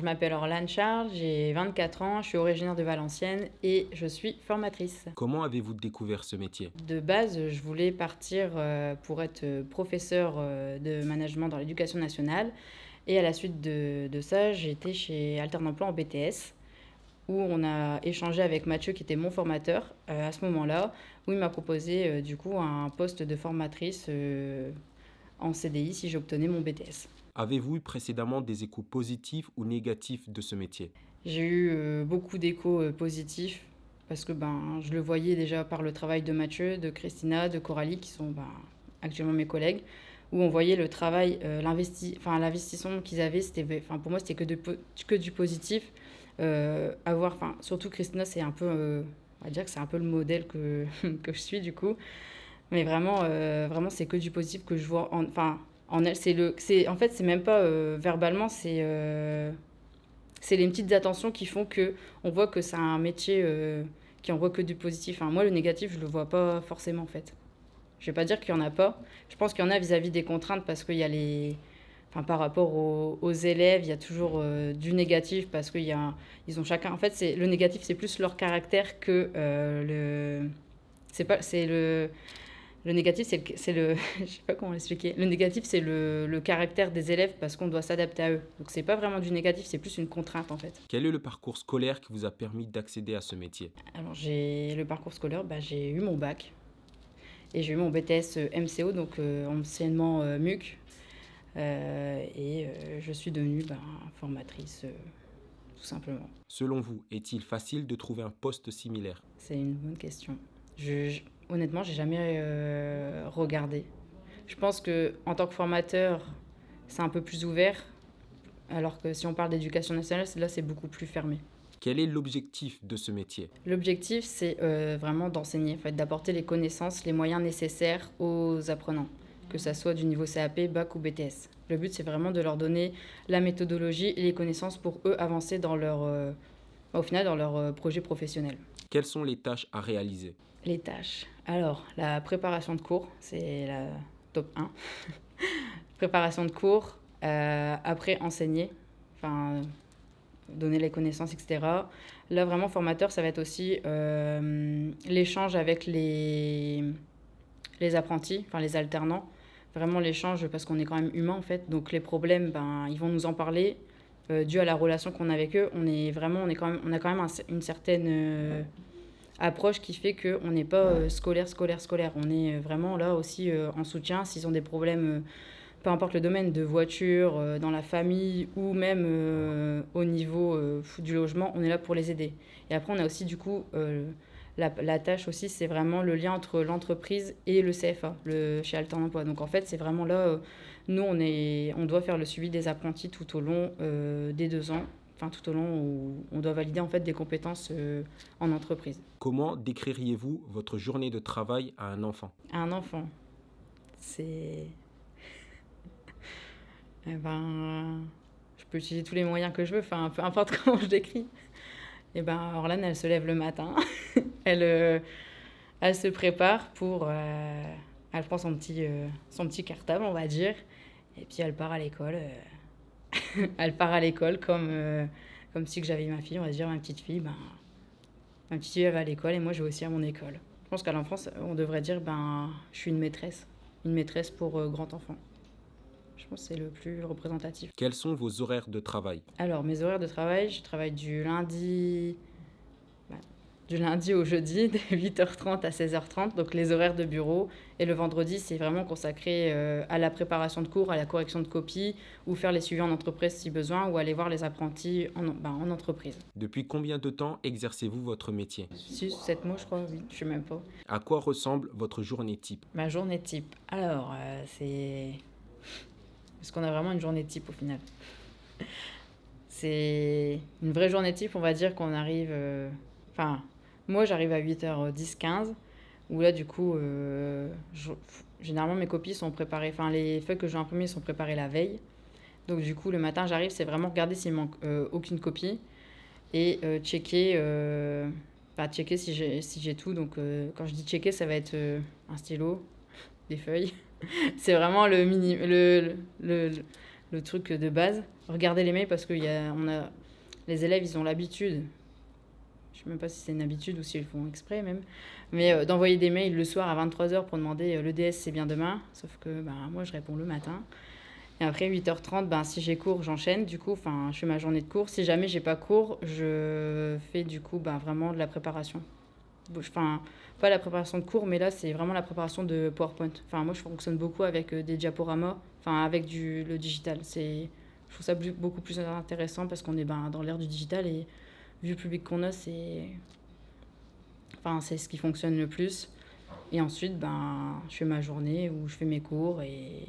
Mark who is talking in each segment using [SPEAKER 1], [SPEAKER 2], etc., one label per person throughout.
[SPEAKER 1] Je m'appelle Orlane Charles, j'ai 24 ans, je suis originaire de Valenciennes et je suis formatrice.
[SPEAKER 2] Comment avez-vous découvert ce métier?
[SPEAKER 1] De base, je voulais partir pour être professeure de management dans l'éducation nationale. Et à la suite de ça, j'ai été chez Alternemploi en BTS, où on a échangé avec Mathieu, qui était mon formateur à ce moment-là, où il m'a proposé du coup un poste de formatrice en CDI si j'obtenais mon BTS.
[SPEAKER 2] Avez-vous eu précédemment des échos positifs ou négatifs de ce métier?
[SPEAKER 1] J'ai eu beaucoup d'échos positifs parce que je le voyais déjà par le travail de Mathieu, de Christina, de Coralie, qui sont actuellement mes collègues, où on voyait le travail, l'investissement qu'ils avaient. Pour moi, c'était que du positif. Surtout Christina, c'est un peu, on va dire que c'est un peu le modèle que je suis du coup. Mais vraiment, c'est que du positif que je vois. En elle, en fait, c'est même pas verbalement, c'est les petites attentions qui font que on voit que c'est un métier qui envoie que du positif. Enfin, moi, le négatif, je le vois pas forcément en fait. Je vais pas dire qu'il y en a pas. Je pense qu'il y en a vis-à-vis des contraintes parce qu'il y a les. Enfin, par rapport aux élèves, il y a toujours du négatif parce ils ont chacun. En fait, le négatif, c'est plus leur caractère que le. C'est pas, c'est le négatif, je sais pas comment l'expliquer. Le négatif, c'est le caractère des élèves parce qu'on doit s'adapter à eux. Donc c'est pas vraiment du négatif, c'est plus une contrainte en fait.
[SPEAKER 2] Quel est le parcours scolaire qui vous a permis d'accéder à ce métier?
[SPEAKER 1] Alors j'ai le parcours scolaire, j'ai eu mon bac et j'ai eu mon BTS MCO, donc anciennement MUC. Je suis devenue formatrice, tout simplement.
[SPEAKER 2] Selon vous, est-il facile de trouver un poste similaire?
[SPEAKER 1] C'est une bonne question. Honnêtement, j'ai jamais regardé. Je pense que en tant que formateur, c'est un peu plus ouvert, alors que si on parle d'éducation nationale, là, c'est beaucoup plus fermé.
[SPEAKER 2] Quel est l'objectif de ce métier?
[SPEAKER 1] L'objectif, c'est vraiment d'enseigner, en fait, d'apporter les connaissances, les moyens nécessaires aux apprenants, que ça soit du niveau CAP, bac ou BTS. Le but, c'est vraiment de leur donner la méthodologie et les connaissances pour eux avancer au final, dans leur projet professionnel.
[SPEAKER 2] Quelles sont les tâches à réaliser?
[SPEAKER 1] Les tâches. Alors, la préparation de cours, c'est la top 1. Préparation de cours, après enseigner, enfin, donner les connaissances, etc. Là, vraiment, formateur, ça va être aussi l'échange avec les apprentis, enfin les alternants. Vraiment l'échange, parce qu'on est quand même humain, en fait. Donc, les problèmes, ils vont nous en parler. Dû à la relation qu'on a avec eux, on a quand même une certaine approche qui fait qu'on n'est pas scolaire. On est vraiment là aussi en soutien s'ils ont des problèmes, peu importe le domaine, de voiture, dans la famille ou même au niveau du logement, on est là pour les aider. Et après, on a aussi du coup la tâche aussi, c'est vraiment le lien entre l'entreprise et le CFA, chez Altern Emploi. Donc en fait, c'est vraiment là, nous, on doit faire le suivi des apprentis tout au long des 2 ans, enfin tout au long où on doit valider en fait des compétences en entreprise.
[SPEAKER 2] Comment décririez-vous votre journée de travail à un enfant?
[SPEAKER 1] Un enfant, c'est... je peux utiliser tous les moyens que je veux, enfin, peu importe comment je décris. Orlane, elle se lève le matin, elle, euh, elle se prépare elle prend son petit cartable, on va dire, et puis elle part à l'école. Elle part à l'école comme si que j'avais ma fille, on va dire, ma petite fille, elle va à l'école et moi, je vais aussi à mon école. Je pense qu'à l'enfance, on devrait dire, je suis une maîtresse pour grand enfant. Je pense que c'est le plus représentatif.
[SPEAKER 2] Quels sont vos horaires de travail?
[SPEAKER 1] Alors, mes horaires de travail, je travaille du lundi au jeudi, de 8h30 à 16h30, donc les horaires de bureau. Et le vendredi, c'est vraiment consacré à la préparation de cours, à la correction de copies, ou faire les suivis en entreprise si besoin, ou aller voir les apprentis en entreprise.
[SPEAKER 2] Depuis combien de temps exercez-vous votre métier?
[SPEAKER 1] 6, 7 mois, je crois, oui, je sais même pas.
[SPEAKER 2] À quoi ressemble votre journée type?
[SPEAKER 1] Ma journée type. Alors, Est-ce qu'on a vraiment une journée type au final? C'est une vraie journée type, on va dire qu'on arrive... moi, j'arrive à 8h10, 15, où là, du coup, généralement, mes copies sont préparées, enfin, les feuilles que je vais imprimer sont préparées la veille. Donc, du coup, le matin, j'arrive, c'est vraiment regarder s'il manque aucune copie et checker si j'ai tout. Donc, quand je dis checker, ça va être un stylo, des feuilles. C'est vraiment le mini, le truc de base. Regarder les mails parce que les élèves, ils ont l'habitude, je sais même pas si c'est une habitude ou s'ils le font exprès même, mais d'envoyer des mails le soir à 23h pour demander l'EDS c'est bien demain, sauf que moi je réponds le matin. Et après 8h30, si j'ai cours, j'enchaîne du coup, je fais ma journée de cours. Si jamais j'ai pas cours, je fais du coup vraiment de la préparation. Enfin, pas la préparation de cours, mais là c'est vraiment la préparation de PowerPoint. Enfin, moi je fonctionne beaucoup avec des diaporamas, avec le digital. Je trouve ça beaucoup plus intéressant parce qu'on est dans l'ère du digital et vu le public qu'on a, c'est ce qui fonctionne le plus. Et ensuite, je fais ma journée où je fais mes cours et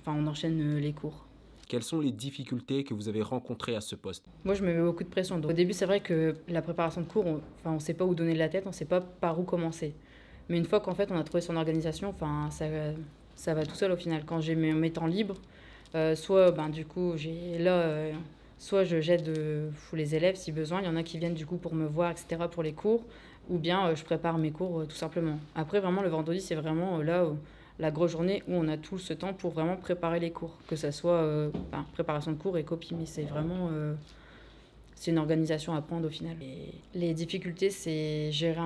[SPEAKER 1] on enchaîne les cours.
[SPEAKER 2] Quelles sont les difficultés que vous avez rencontrées à ce poste?
[SPEAKER 1] Moi, je me mets beaucoup de pression. Donc, au début, c'est vrai que la préparation de cours, on ne sait pas où donner de la tête, on ne sait pas par où commencer. Mais une fois qu'en fait, on a trouvé son organisation, ça va tout seul au final. Quand j'ai mes temps libres, soit du coup, soit j'aide les élèves si besoin. Il y en a qui viennent du coup pour me voir, etc. pour les cours. Ou bien je prépare mes cours tout simplement. Après, vraiment, le vendredi, c'est vraiment la grosse journée où on a tout ce temps pour vraiment préparer les cours. Que ça soit préparation de cours et copie. Mais c'est vraiment... c'est une organisation à prendre au final. Et les difficultés, c'est gérer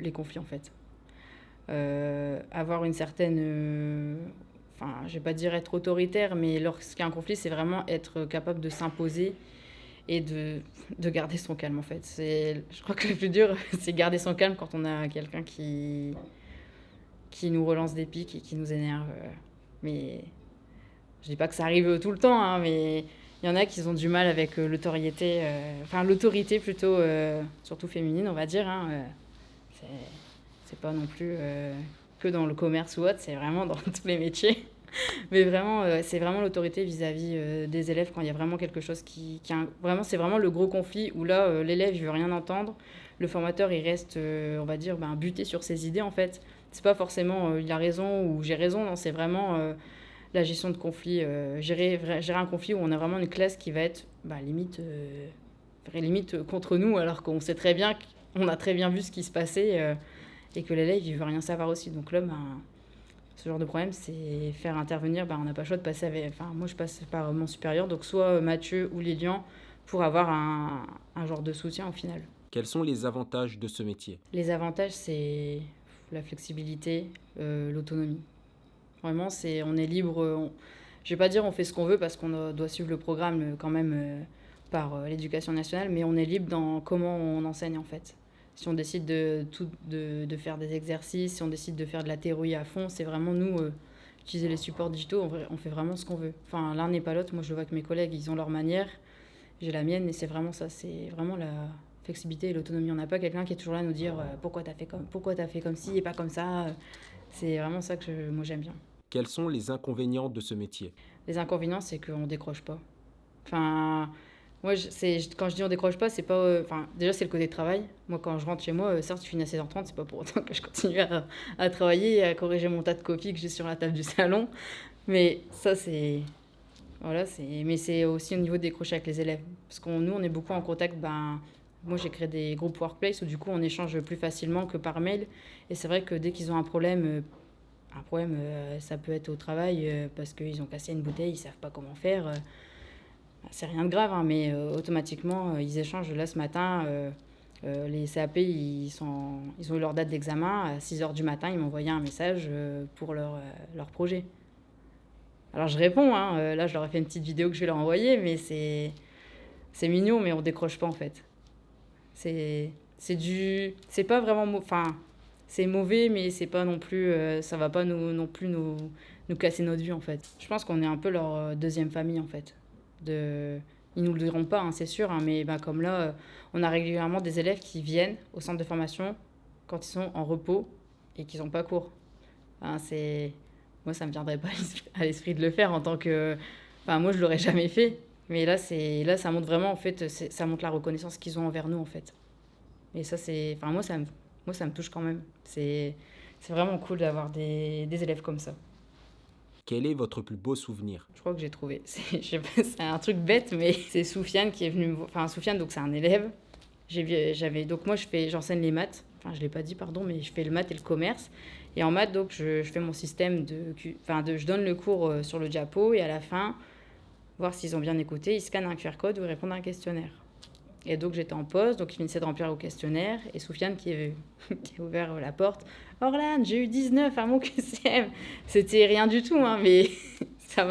[SPEAKER 1] les conflits en fait. Avoir une certaine... je vais pas dire être autoritaire, mais lorsqu'il y a un conflit, c'est vraiment être capable de s'imposer et de garder son calme en fait. Je crois que le plus dur, c'est garder son calme quand on a quelqu'un qui nous relance des pics et qui nous énerve. Mais je dis pas que ça arrive tout le temps, hein, mais il y en a qui ont du mal avec l'autorité, l'autorité plutôt, surtout féminine, on va dire. Hein, c'est pas non plus que dans le commerce ou autre, c'est vraiment dans tous les métiers. Mais vraiment, c'est vraiment l'autorité vis-à-vis des élèves quand il y a vraiment quelque chose vraiment, c'est vraiment le gros conflit où là, l'élève, il veut rien entendre. Le formateur, il reste, on va dire, buté sur ses idées, en fait. C'est pas forcément il a raison ou j'ai raison, non, c'est vraiment la gestion de conflit. Gérer un conflit où on a vraiment une classe qui va être limite contre nous, alors qu'on sait très bien, on a très bien vu ce qui se passait et que l'élève, il veut rien savoir aussi. Donc là, ce genre de problème, c'est faire intervenir, on n'a pas le choix de passer avec... moi, je passe par mon supérieur, donc soit Mathieu ou Lilian, pour avoir un genre de soutien au final.
[SPEAKER 2] Quels sont les avantages de ce métier?
[SPEAKER 1] Les avantages, c'est la flexibilité, l'autonomie. Vraiment, on est libre. Je ne vais pas dire on fait ce qu'on veut parce qu'on doit suivre le programme quand même par l'éducation nationale, mais on est libre dans comment on enseigne en fait. Si on décide de faire des exercices, si on décide de faire de la théorie à fond, c'est vraiment nous, utiliser les supports digitaux, on fait vraiment ce qu'on veut. L'un n'est pas l'autre. Moi, je le vois que mes collègues, ils ont leur manière, j'ai la mienne, et c'est vraiment ça. C'est vraiment la flexibilité et l'autonomie. On n'a pas quelqu'un qui est toujours là à nous dire pourquoi t'as fait comme ci et pas comme ça. C'est vraiment ça que moi, j'aime bien.
[SPEAKER 2] Quels sont les inconvénients de ce métier?
[SPEAKER 1] Les inconvénients, c'est qu'on décroche pas. Moi, quand je dis on décroche pas, c'est pas... déjà, c'est le côté travail. Moi, quand je rentre chez moi, certes, je finis à 16h30, c'est pas pour autant que je continue à travailler et à corriger mon tas de copies que j'ai sur la table du salon. Mais ça, c'est... Voilà, mais c'est aussi au niveau de décrocher avec les élèves. Parce que nous, on est beaucoup en contact. Moi, j'ai créé des groupes workplace où, du coup, on échange plus facilement que par mail. Et c'est vrai que dès qu'ils ont un problème, ça peut être au travail parce qu'ils ont cassé une bouteille, ils savent pas comment faire. C'est rien de grave, hein, mais automatiquement, ils échangent. Là, ce matin, les CAP, ils ont eu leur date d'examen. À 6h du matin, ils m'ont envoyé un message pour leur projet. Alors, je réponds. Hein, là, je leur ai fait une petite vidéo que je vais leur envoyer, mais c'est mignon, mais on décroche pas, en fait. C'est pas vraiment... c'est mauvais, mais c'est pas non plus... ça va pas non plus nous casser notre vie, en fait. Je pense qu'on est un peu leur deuxième famille, en fait. Ils nous le diront pas, hein, c'est sûr, hein, mais comme là, on a régulièrement des élèves qui viennent au centre de formation quand ils sont en repos et qu'ils n'ont pas cours. Moi, ça me viendrait pas à l'esprit de le faire en tant que... moi, je l'aurais jamais fait. Mais là, ça montre vraiment, en fait, ça montre la reconnaissance qu'ils ont envers nous, en fait. Et ça, moi, ça me touche quand même. C'est vraiment cool d'avoir des élèves comme ça.
[SPEAKER 2] Quel est votre plus beau souvenir?
[SPEAKER 1] Je crois que j'ai trouvé. C'est un truc bête, mais c'est Soufiane qui est venu me voir. Soufiane, donc c'est un élève. Donc moi, j'enseigne les maths. Je ne l'ai pas dit, pardon, mais je fais le maths et le commerce. Et en maths, donc, je fais mon système je donne le cours sur le diapo et à la fin, voir s'ils ont bien écouté, ils scannent un QR code ou ils répondent à un questionnaire. Et donc j'étais en pause, donc ils finissaient de remplir le questionnaire et Soufiane qui a ouvert la porte. Orlan, j'ai eu 19 à mon QCM. C'était rien du tout, hein, mais ça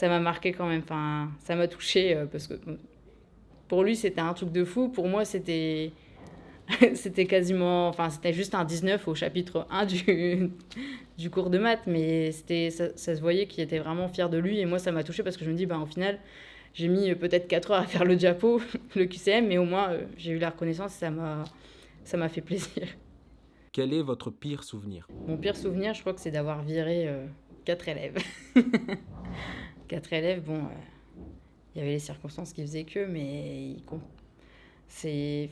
[SPEAKER 1] m'a marqué quand même. Enfin, ça m'a touché parce que pour lui c'était un truc de fou. Pour moi c'était c'était juste un 19 au chapitre 1 du cours de maths, mais ça se voyait qu'il était vraiment fier de lui et moi ça m'a touché parce que je me dis, au final, j'ai mis peut-être 4 heures à faire le diapo, le QCM, mais au moins j'ai eu la reconnaissance et ça m'a fait plaisir.
[SPEAKER 2] Quel est votre pire souvenir?
[SPEAKER 1] Mon pire souvenir, je crois que c'est d'avoir viré 4 élèves. 4 élèves, bon, il y avait les circonstances qui faisaient que, mais c'est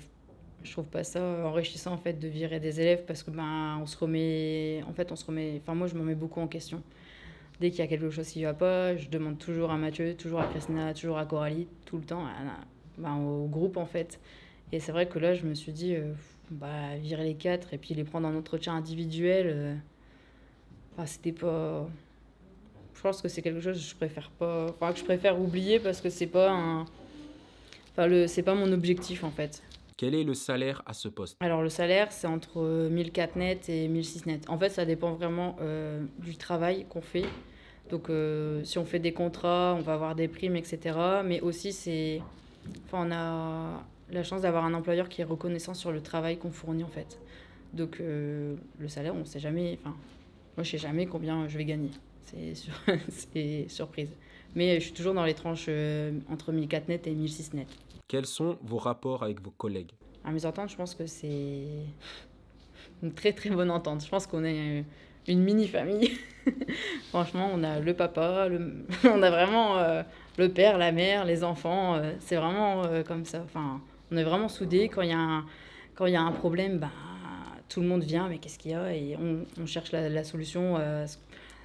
[SPEAKER 1] je trouve pas ça enrichissant en fait de virer des élèves parce que on se remet enfin moi je me remets beaucoup en question. Dès qu'il y a quelque chose qui va pas, je demande toujours à Mathieu, toujours à Christina, toujours à Coralie, tout le temps au groupe en fait. Et c'est vrai que là je me suis dit virer les 4 et puis les prendre en entretien individuel, c'était pas, je pense que c'est quelque chose que je préfère pas, que je préfère oublier parce que c'est pas mon objectif en fait.
[SPEAKER 2] Quel est le salaire à ce poste?
[SPEAKER 1] Alors le salaire, c'est entre 1004 net et 1006 net. En fait, ça dépend vraiment du travail qu'on fait. Donc si on fait des contrats, on va avoir des primes, etc. Mais aussi, on a la chance d'avoir un employeur qui est reconnaissant sur le travail qu'on fournit en fait. Donc le salaire, on sait jamais. Enfin, moi, je sais jamais combien je vais gagner. C'est surprise. Mais je suis toujours dans les tranches entre 1004 net et 1006 net.
[SPEAKER 2] Quels sont vos rapports avec vos collègues?
[SPEAKER 1] À mes ententes, je pense que c'est une très très bonne entente. Je pense qu'on est une mini-famille. Franchement, on a le papa, on a vraiment le père, la mère, les enfants. C'est vraiment comme ça. Enfin, on est vraiment soudés. Quand il y a un problème, tout le monde vient. Mais qu'est-ce qu'il y a? Et on cherche la solution.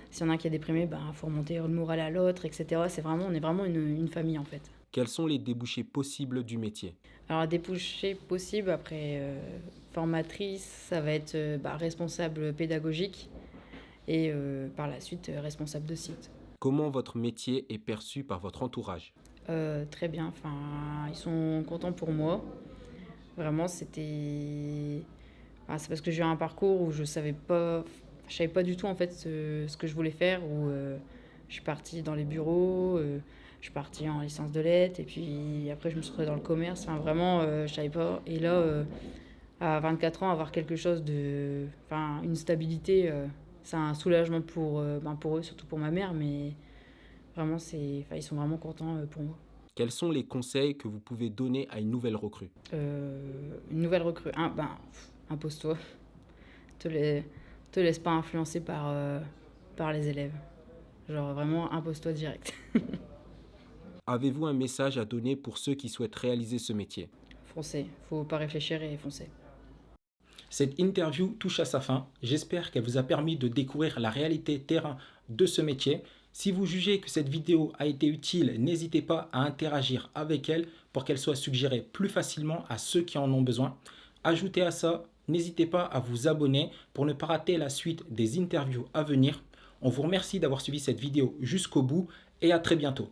[SPEAKER 1] S'il y en a un qui est déprimé, faut remonter le moral à l'autre, etc. On est vraiment une famille en fait.
[SPEAKER 2] Quels sont les débouchés possibles du métier?
[SPEAKER 1] Alors, débouchés possibles après formatrice, ça va être responsable pédagogique et par la suite responsable de site.
[SPEAKER 2] Comment votre métier est perçu par votre entourage?
[SPEAKER 1] Très bien, ils sont contents pour moi. Vraiment, c'est parce que j'ai eu un parcours où je savais pas du tout en fait ce que je voulais faire, où je suis partie dans les bureaux, je suis partie en licence de lettres et puis après je me suis retrouvée dans le commerce. Enfin vraiment, je savais pas. Et là, à 24 ans, avoir quelque chose une stabilité, c'est un soulagement pour eux, surtout pour ma mère, mais vraiment ils sont vraiment contents pour moi.
[SPEAKER 2] Quels sont les conseils que vous pouvez donner à une nouvelle recrue?
[SPEAKER 1] Une nouvelle recrue, impose-toi. Te laisse pas influencer par les élèves. Genre vraiment, impose-toi direct.
[SPEAKER 2] Avez-vous un message à donner pour ceux qui souhaitent réaliser ce métier?
[SPEAKER 1] Foncez, faut pas réfléchir et foncez.
[SPEAKER 3] Cette interview touche à sa fin. J'espère qu'elle vous a permis de découvrir la réalité terrain de ce métier. Si vous jugez que cette vidéo a été utile, n'hésitez pas à interagir avec elle pour qu'elle soit suggérée plus facilement à ceux qui en ont besoin. Ajoutez à ça, n'hésitez pas à vous abonner pour ne pas rater la suite des interviews à venir. On vous remercie d'avoir suivi cette vidéo jusqu'au bout et à très bientôt.